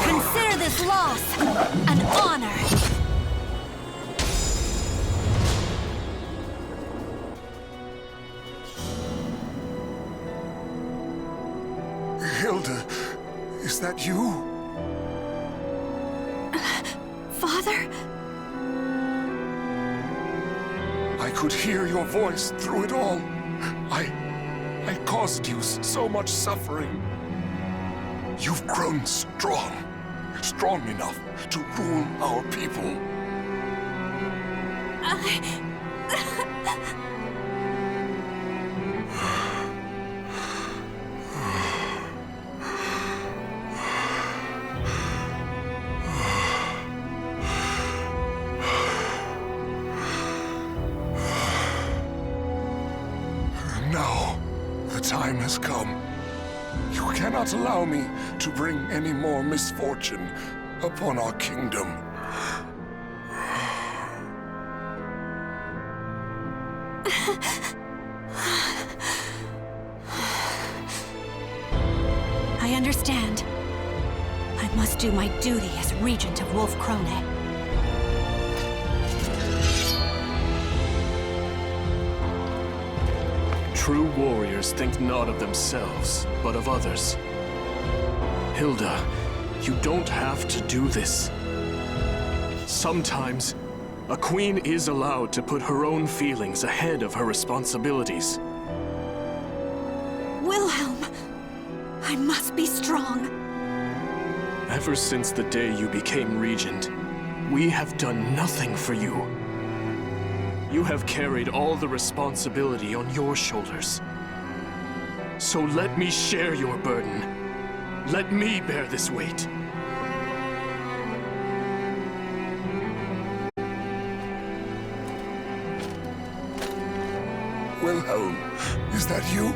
Consider this loss an honor! Hilde, is that you? Father? I could hear your voice through it all. I caused you so much suffering. You've grown strong enough to rule our people. Now, the time has come. You cannot allow me to bring any more misfortune upon our kingdom. I understand. I must do my duty as Regent of Wolf Krone. True warriors think not of themselves, but of others. Hilde, you don't have to do this. Sometimes, a queen is allowed to put her own feelings ahead of her responsibilities. Wilhelm, I must be strong. Ever since the day you became regent, we have done nothing for you. You have carried all the responsibility on your shoulders. So let me share your burden. Let me bear this weight. Wilhelm, is that you?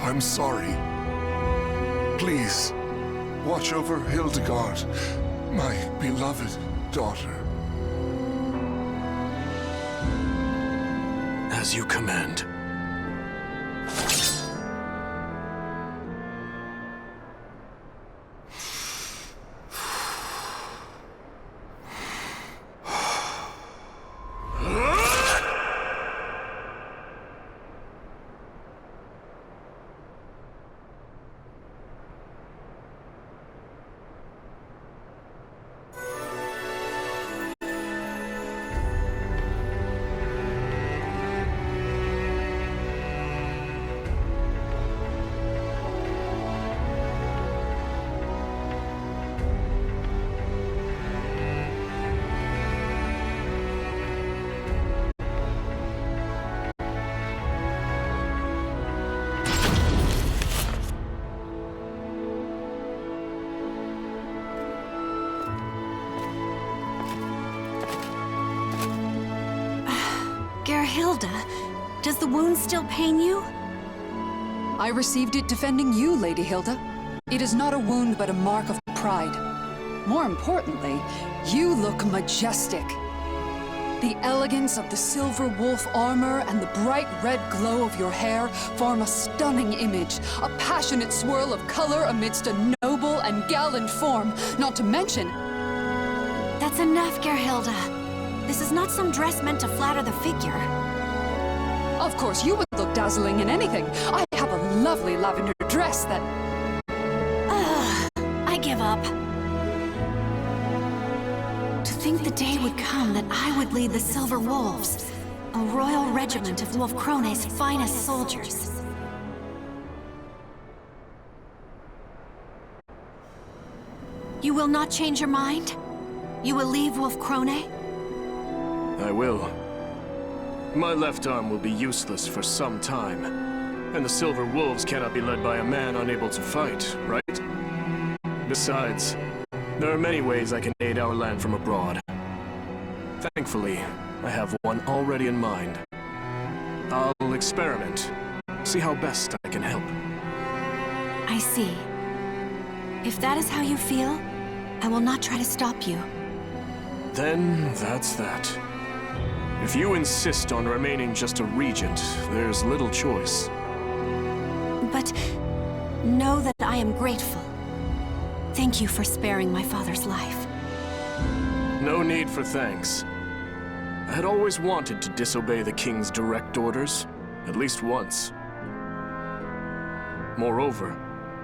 I'm sorry. Please, watch over Hildegard, my beloved daughter. As you command. Hilde, does the wound still pain you? I received it defending you, Lady Hilde. It is not a wound, but a mark of pride. More importantly, you look majestic. The elegance of the silver wolf armor and the bright red glow of your hair form a stunning image, a passionate swirl of color amidst a noble and gallant form, not to mention... That's enough, Gerhilde. This is not some dress meant to flatter the figure. Of course, you would look dazzling in anything. I have a lovely lavender dress that... I give up. To think the day would come that I would lead the Silver Wolves, a royal regiment of Wolf Krone's finest soldiers. You will not change your mind? You will leave Wolf Krone? I will. My left arm will be useless for some time. And the Silver Wolves cannot be led by a man unable to fight, right? Besides, there are many ways I can aid our land from abroad. Thankfully, I have one already in mind. I'll experiment, see how best I can help. I see. If that is how you feel, I will not try to stop you. Then that's that. If you insist on remaining just a regent, there's little choice. But know that I am grateful. Thank you for sparing my father's life. No need for thanks. I had always wanted to disobey the king's direct orders, at least once. Moreover,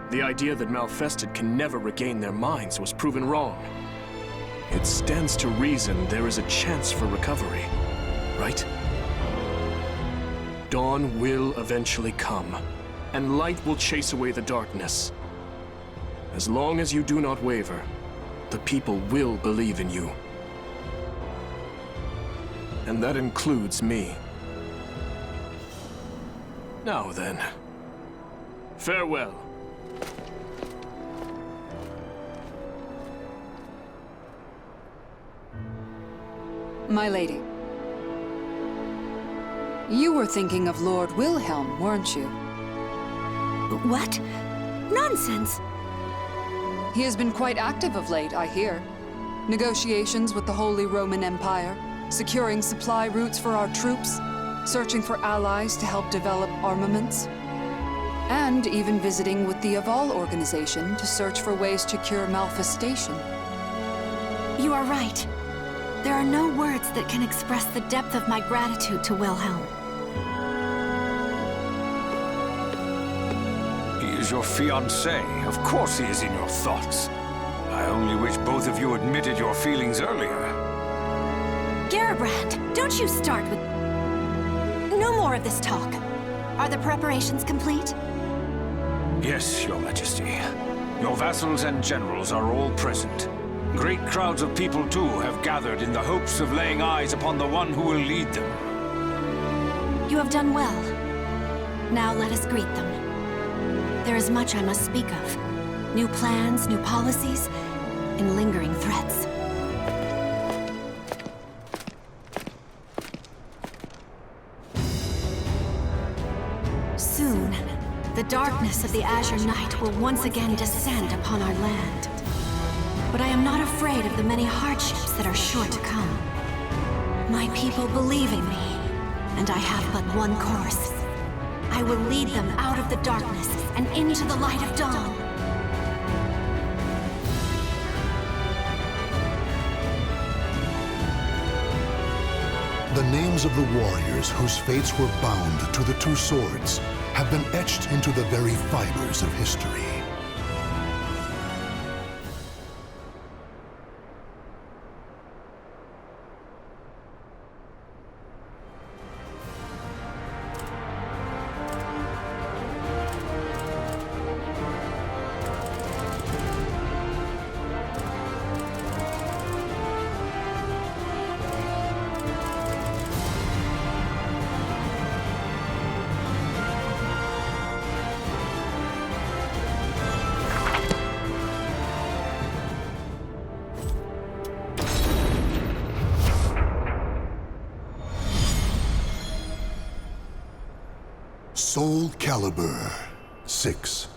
the idea that Malfested can never regain their minds was proven wrong. It stands to reason there is a chance for recovery, right? Dawn will eventually come, and light will chase away the darkness. As long as you do not waver, the people will believe in you. And that includes me. Now then, farewell. My lady. You were thinking of Lord Wilhelm, weren't you? What? Nonsense! He has been quite active of late, I hear. Negotiations with the Holy Roman Empire, securing supply routes for our troops, searching for allies to help develop armaments, and even visiting with the Aval organization to search for ways to cure malfestation. You are right. There are no words that can express the depth of my gratitude to Wilhelm. He is is your fiancé. Of course he is in your thoughts. I only wish both of you admitted your feelings earlier. Garibrand, don't you start with... No more of this talk. Are the preparations complete? Yes, Your Majesty. Your vassals and generals are all present. Great crowds of people, too, have gathered in the hopes of laying eyes upon the one who will lead them. You have done well. Now let us greet them. There is much I must speak of. New plans, new policies, and lingering threats. Soon, the darkness of the Azure Night will once again descend upon our land. But I am not afraid of the many hardships that are sure to come. My people believe in me, and I have but one course. I will lead them out of the darkness and into the light of dawn. The names of the warriors whose fates were bound to the two swords have been etched into the very fibers of history. Soul Calibur 6.